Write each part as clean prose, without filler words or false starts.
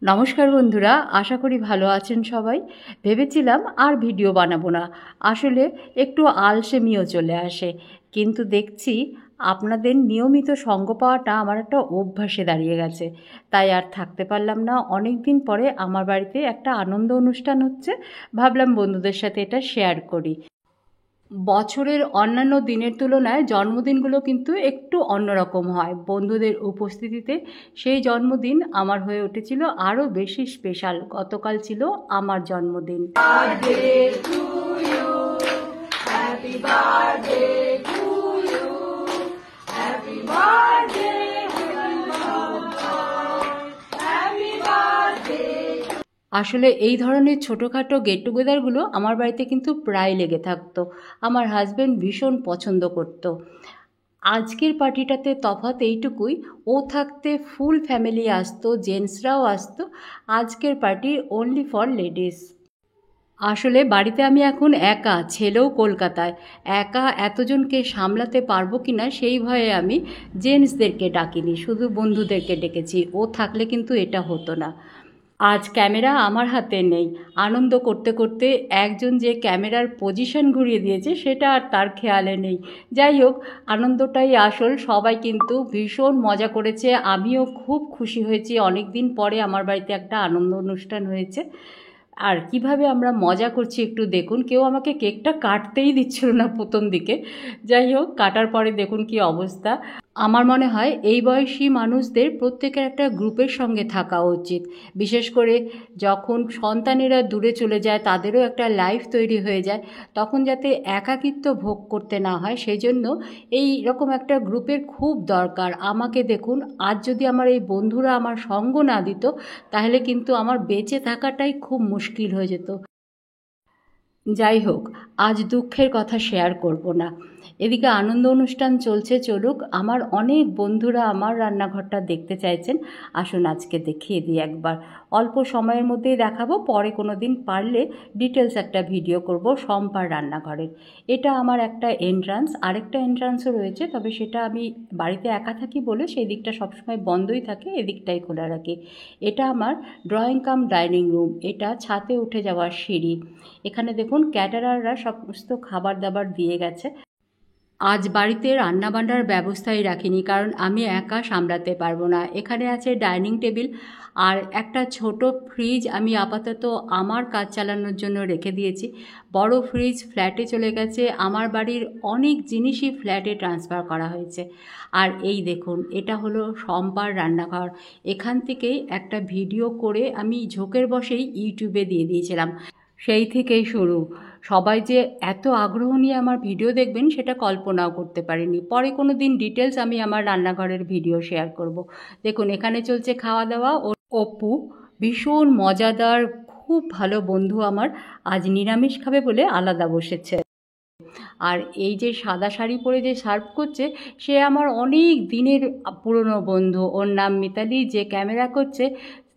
নমস্কার বন্ধুরা, আশা করি ভালো আছেন সবাই। ভেবেছিলাম আর ভিডিও বানাবো না, আসলে একটু আলসেমিও চলে আসে, কিন্তু দেখছি আপনাদের নিয়মিত সঙ্গ পাওয়াটা আমার একটা অভ্যাসে দাঁড়িয়ে গেছে। তাই আর থাকতে পারলাম না। অনেক দিন পরে আমার বাড়িতে একটা আনন্দ অনুষ্ঠান হচ্ছে, ভাবলাম বন্ধুদের সাথে এটা শেয়ার করি। বছরের অন্যান্য দিনের তুলনায় জন্মদিনগুলো কিন্তু একটু অন্যরকম হয় বন্ধুদের উপস্থিতিতে। সেই জন্মদিন আমার হয়ে উঠেছিল আরও বেশি স্পেশাল। গতকাল ছিল আমার জন্মদিন। আসলে এই ধরনের ছোটোখাটো গেট টুগেদারগুলো আমার বাড়িতে কিন্তু প্রায় লেগে থাকতো। আমার হাজব্যান্ড ভীষণ পছন্দ করতো। আজকের পার্টিটাতে তফাৎ এইটুকুই, ও থাকতে ফুল ফ্যামিলি আসতো, জেন্টসরাও আসতো। আজকের পার্টি অনলি ফর লেডিস। আসলে বাড়িতে আমি এখন একা, ছেলেও কলকাতায়। একা এতজনকে সামলাতে পারবো কি না সেই ভয়ে আমি জেন্টসদেরকে ডাকিনি, শুধু বন্ধুদেরকে ডেকেছি। ও থাকলে কিন্তু এটা হতো না। আজ ক্যামেরা আমার হাতে নেই। আনন্দ করতে করতে একজন যে ক্যামেরার পজিশন ঘুরিয়ে দিয়েছে সেটা আর তার খেয়ালে নেই। যাই হোক, আনন্দটাই আসল। সবাই কিন্তু ভীষণ মজা করেছে, আমিও খুব খুশি হয়েছি। অনেক দিন পরে আমার বাড়িতে একটা আনন্দ অনুষ্ঠান হয়েছে। আর কিভাবে আমরা মজা করছি একটু দেখুন। কেউ আমাকে কেকটা কাটতেই দিচ্ছিল না প্রথম দিকে। যাই হোক, কাটার পরে দেখুন কি অবস্থা। আমার মনে হয় এই বয়সী মানুষদের প্রত্যেকের একটা গ্রুপের সঙ্গে থাকা উচিত। বিশেষ করে যখন সন্তানেরা দূরে চলে যায়, তাদেরও একটা লাইফ তৈরি হয়ে যায়, তখন যাতে একাকিত্ব ভোগ করতে না হয় সেই জন্য এই রকম একটা গ্রুপের খুব দরকার। আমাকে দেখুন, আজ যদি আমার এই বন্ধুরা আমার সঙ্গ না দিত, তাহলে কিন্তু আমার বেঁচে থাকাটাই খুব মুশকিল হয়ে যেত। যাই হোক, আজ দুঃখের কথা শেয়ার করব না। এদিকে আনন্দ অনুষ্ঠান চলছে, চলুক। আমার অনেক বন্ধুরা আমার রান্নাঘরটা দেখতে চাইছেন, আসুন আজকে দেখিয়ে দিই একবার। অল্প সময়ের মধ্যেই দেখাবো, পরে কোনো দিন পারলে ডিটেলস একটা ভিডিও করব শম্পার রান্নাঘরের। এটা আমার একটা এন্ট্রান্স, আরেকটা এন্ট্রান্সও রয়েছে, তবে সেটা আমি বাড়িতে একা থাকি বলে সেই দিকটা সবসময় বন্ধই থাকে, এদিকটাই খোলা রাখি। এটা আমার ড্রয়িং কাম ডাইনিং রুম, এটা ছাদে উঠে যাওয়ার সিঁড়ি। এখানে দেখুন ক্যাটারাররা সমস্ত খাবার দাবার দিয়ে গেছে। আজ বাড়িতে রান্নাবান্নার ব্যবস্থাই রাখিনি, কারণ আমি একা সামলাতে পারবো না। এখানে আছে ডাইনিং টেবিল আর একটা ছোট ফ্রিজ, আমি আপাতত আমার কাজ চালানোর জন্য রেখে দিয়েছি। বড় ফ্রিজ ফ্ল্যাটে চলে গেছে, আমার বাড়ির অনেক জিনিসই ফ্ল্যাটে ট্রান্সফার করা হয়েছে। আর এই দেখুন, এটা হলো শম্পার রান্নাঘর। এখান থেকেই একটা ভিডিও করে আমি ঝোঁকের বসেই ইউটিউবে দিয়ে দিয়েছিলাম। সেই থেকেই শুরু। সবাই যে এত আগ্রহ নিয়ে আমার ভিডিও দেখবেন সেটা কল্পনাও করতে পারিনি। পরে কোনো দিন ডিটেলস আমি আমার রান্নাঘরের ভিডিও শেয়ার করব। দেখুন এখানে চলছে খাওয়া দাওয়া। ও অপু ভীষণ মজাদার, খুব ভালো বন্ধু আমার, আজ নিরামিষ খাবে বলে আলাদা বসেছে। আর এই যে সাদা শাড়ি পরে যে সার্ভ করছে, সে আমার অনেক দিনের পুরনো বন্ধু। ওর নাম মিতালি, যে ক্যামেরা করছে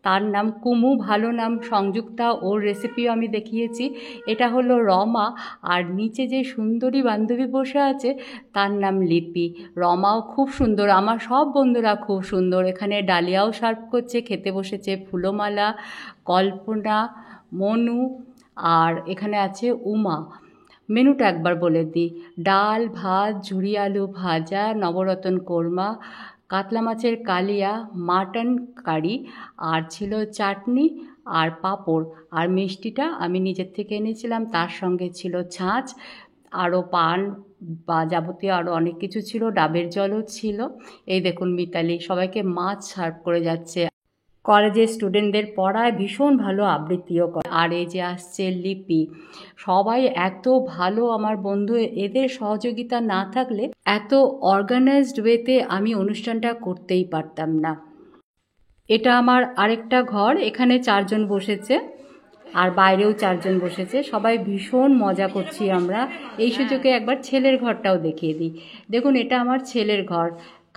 তার নাম কুমু, ভালো নাম সংযুক্তা। ওর রেসিপিও আমি দেখিয়েছি। এটা হলো রমা, আর নিচে যে সুন্দরী বান্ধবী বসে আছে তার নাম লিপি। রমাও খুব সুন্দর, আমার সব বন্ধুরা খুব সুন্দর। এখানে ডালিয়াও সার্ভ করছে, খেতে বসেছে ফুলমালা, কল্পনা, মনু, আর এখানে আছে উমা। মেনুটা একবার বলে দিই: ডাল, ভাত, ঝুরি আলু ভাজা, নবরত্ন কোরমা, কাতলা মাছের কালিয়া, মাটন কারি, আর ছিল চাটনি আর পাঁপড়। আর মিষ্টিটা আমি নিজের থেকে এনেছিলাম, তার সঙ্গে ছিল ছাঁচ, আরও পান বা যাবতীয় আরও অনেক কিছু ছিল, ডাবের জলও ছিল। এই দেখুন মিতালি সবাইকে মাছ সার্ভ করে যাচ্ছে। কলেজের স্টুডেন্টদের পড়ায়, ভীষণ ভালো আবৃত্তিও করে। আর এই যে আসছে লিপি। সবাই এত ভালো আমার বন্ধু, এদের সহযোগিতা না থাকলে এত অর্গানাইজড ওয়েতে আমি অনুষ্ঠানটা করতেই পারতাম না। এটা আমার আরেকটা ঘর, এখানে 4 জন বসেছে আর বাইরেও 4 জন বসেছে। সবাই ভীষণ মজা করছি আমরা। এই সুযোগে একবার ছেলের ঘরটাও দেখিয়ে দিই। দেখুন এটা আমার ছেলের ঘর।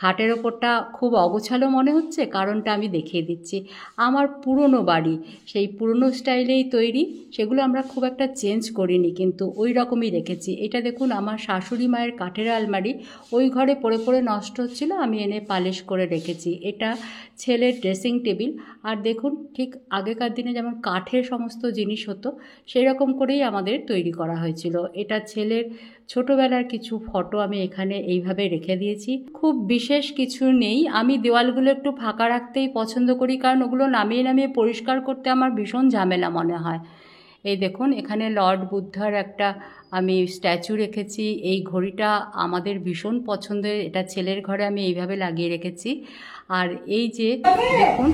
খাটের ওপরটা খুব অগোছালো মনে হচ্ছে, কারণটা আমি দেখিয়ে দিচ্ছি। আমার পুরনো বাড়ি, সেই পুরনো স্টাইলেই তৈরি, সেগুলো আমরা খুব একটা চেঞ্জ করিনি, কিন্তু ওই রকমই রেখেছি। এটা দেখুন আমার শাশুড়ি মায়ের কাঠের আলমারি, ওই ঘরে পড়ে পড়ে নষ্ট হচ্ছিল, আমি এনে পালিশ করে রেখেছি। এটা ছেলের ড্রেসিং টেবিল। আর দেখুন ঠিক আগেকার দিনে যেমন কাঠের সমস্ত জিনিস হতো, সেই রকম করেই আমাদের তৈরি করা হয়েছিল। এটা ছেলের ছোটোবেলার কিছু ফটো আমি এখানে এইভাবে রেখে দিয়েছি। খুব বিশেষ কিছু নেই, আমি দেওয়ালগুলো একটু ফাঁকা রাখতেই পছন্দ করি, কারণ ওগুলো নামিয়ে নামিয়ে পরিষ্কার করতে আমার ভীষণ ঝামেলা মনে হয়। এই দেখুন এখানে লর্ড বুদ্ধার একটা আমি স্ট্যাচু রেখেছি। এই ঘড়িটা আমাদের ভীষণ পছন্দের, এটা ছেলের ঘরে আমি এইভাবে লাগিয়ে রেখেছি। আর এই যে দেখুন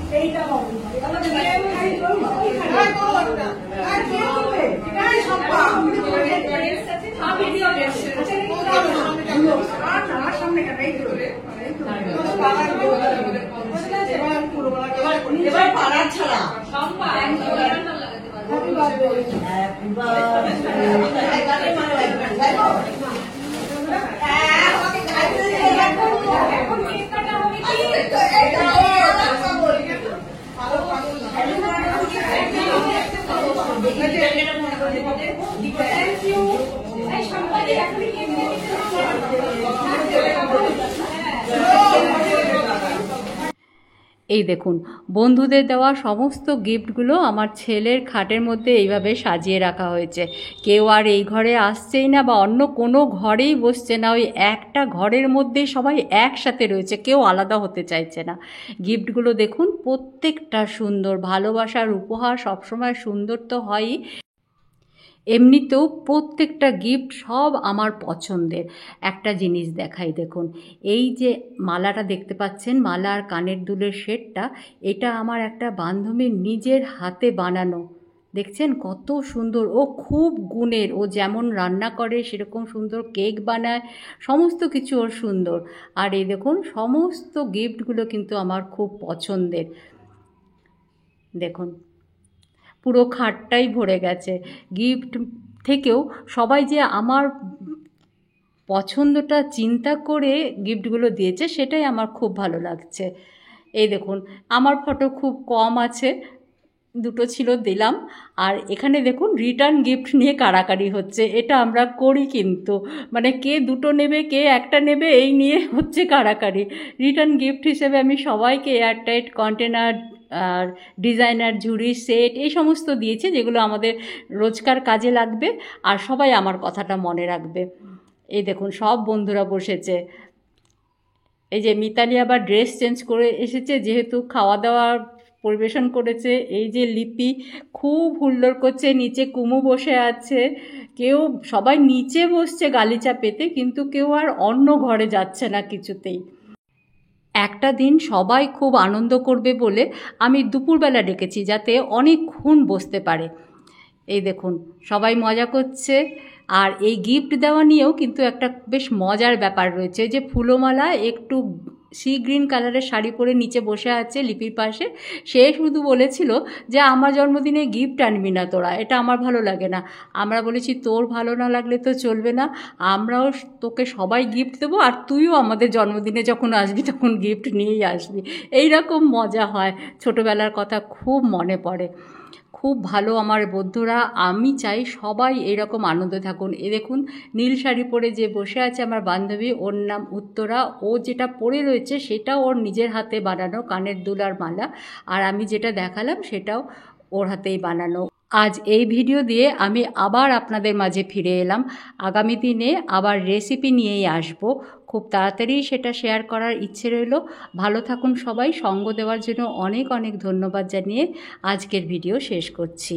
এই দেখুন বন্ধুদের দেওয়া সমস্ত গিফটগুলো আমার ছেলের খাটের মধ্যে এইভাবে সাজিয়ে রাখা হয়েছে। কেউ আর এই ঘরে আসছেই না বা অন্য কোনো ঘরেই বসছে না, ওই একটা ঘরের মধ্যেই সবাই একসাথে রয়েছে, কেউ আলাদা হতে চাইছে না। গিফটগুলো দেখুন প্রত্যেকটা সুন্দর, ভালোবাসার উপহার সবসময় সুন্দর তো হয়ই, এমনিতেও প্রত্যেকটা গিফট সব আমার পছন্দের। একটা জিনিস দেখাই দেখুন, এই যে মালাটা দেখতে পাচ্ছেন, মালা আর কানের দুলের সেটটা, এটা আমার একটা বান্ধবীর নিজের হাতে বানানো। দেখছেন কত সুন্দর, ও খুব গুণের, ও যেমন রান্না করে সেরকম সুন্দর কেক বানায়, সমস্ত কিছু ওর সুন্দর। আর এই দেখুন সমস্ত গিফটগুলো কিন্তু আমার খুব পছন্দের। দেখুন পুরো খাটটাই ভরে গেছে গিফট থেকেও। সবাই যে আমার পছন্দটা চিন্তা করে গিফটগুলো দিয়েছে, সেটাই আমার খুব ভালো লাগছে। এই দেখুন আমার ফটো খুব কম আছে, দুটো ছিল দিলাম। আর এখানে দেখুন রিটার্ন গিফট নিয়ে কাড়াকাড়ি হচ্ছে, এটা আমরা করি কিন্তু, মানে কে দুটো নেবে কে একটা নেবে এই নিয়ে হচ্ছে কাড়াকাড়ি। রিটার্ন গিফট হিসেবে আমি সবাইকে এয়ারটাইট কন্টেনার আর ডিজাইনার ঝুড়ি সেট এই সমস্ত দিয়েছি, যেগুলো আমাদের রোজকার কাজে লাগবে আর সবাই আমার কথাটা মনে রাখবে। এই দেখুন সব বন্ধুরা বসেছে। এই যে মিতালি আবার ড্রেস চেঞ্জ করে এসেছে, যেহেতু খাওয়া দাওয়া পরিবেশন করেছে। এই যে লিপি খুব হুল্লোড় করছে, নিচে কুমু বসে আছে, কেউ সবাই নিচে বসছে গালিচা পেতে, কিন্তু কেউ আর অন্য ঘরে যাচ্ছে না কিছুতেই। একটা দিন সবাই খুব আনন্দ করবে বলে আমি দুপুরবেলা ডেকেছি, যাতে অনেকক্ষণ বসতে পারে। এই দেখুন সবাই মজা করছে। আর এই গিফট দেওয়া নিয়েও কিন্তু একটা বেশ মজার ব্যাপার রয়েছে, যে ফুলমালা একটু সি গ্রিন কালারের শাড়ি পরে নিচে বসে আছে লিপির পাশে, সে শুধু বলেছিল যে আমার জন্মদিনে গিফট আনবি না তোরা, এটা আমার ভালো লাগে না। আমরা বলেছি তোর ভালো না লাগলে তো চলবে না, আমরাও তোকে সবাই গিফট দেবো, আর তুইও আমাদের জন্মদিনে যখন আসবি তখন গিফট নিয়েই আসবি। এই রকম মজা হয়, ছোটোবেলার কথা খুব মনে পড়ে। খুব ভালো আমার বন্ধুরা, আমি চাই সবাই এরকম আনন্দে থাকুন। এ দেখুন নীল শাড়ি পরে যে বসে আছে আমার বান্ধবী, ওর নাম উত্তরা। ও যেটা পরে রয়েছে সেটাও ওর নিজের হাতে বানানো কানের দুল আর মালা, আর আমি যেটা দেখালাম সেটাও ওর হাতেই বানানো। আজ এই ভিডিও দিয়ে আমি আবার আপনাদের মাঝে ফিরে এলাম। আগামী দিনে আবার রেসিপি নিয়েই আসব, খুব তাড়াতাড়ি সেটা শেয়ার করার ইচ্ছে রইল। ভালো থাকুন সবাই, সঙ্গ দেওয়ার জন্য অনেক অনেক ধন্যবাদ জানিয়ে আজকের ভিডিও শেষ করছি।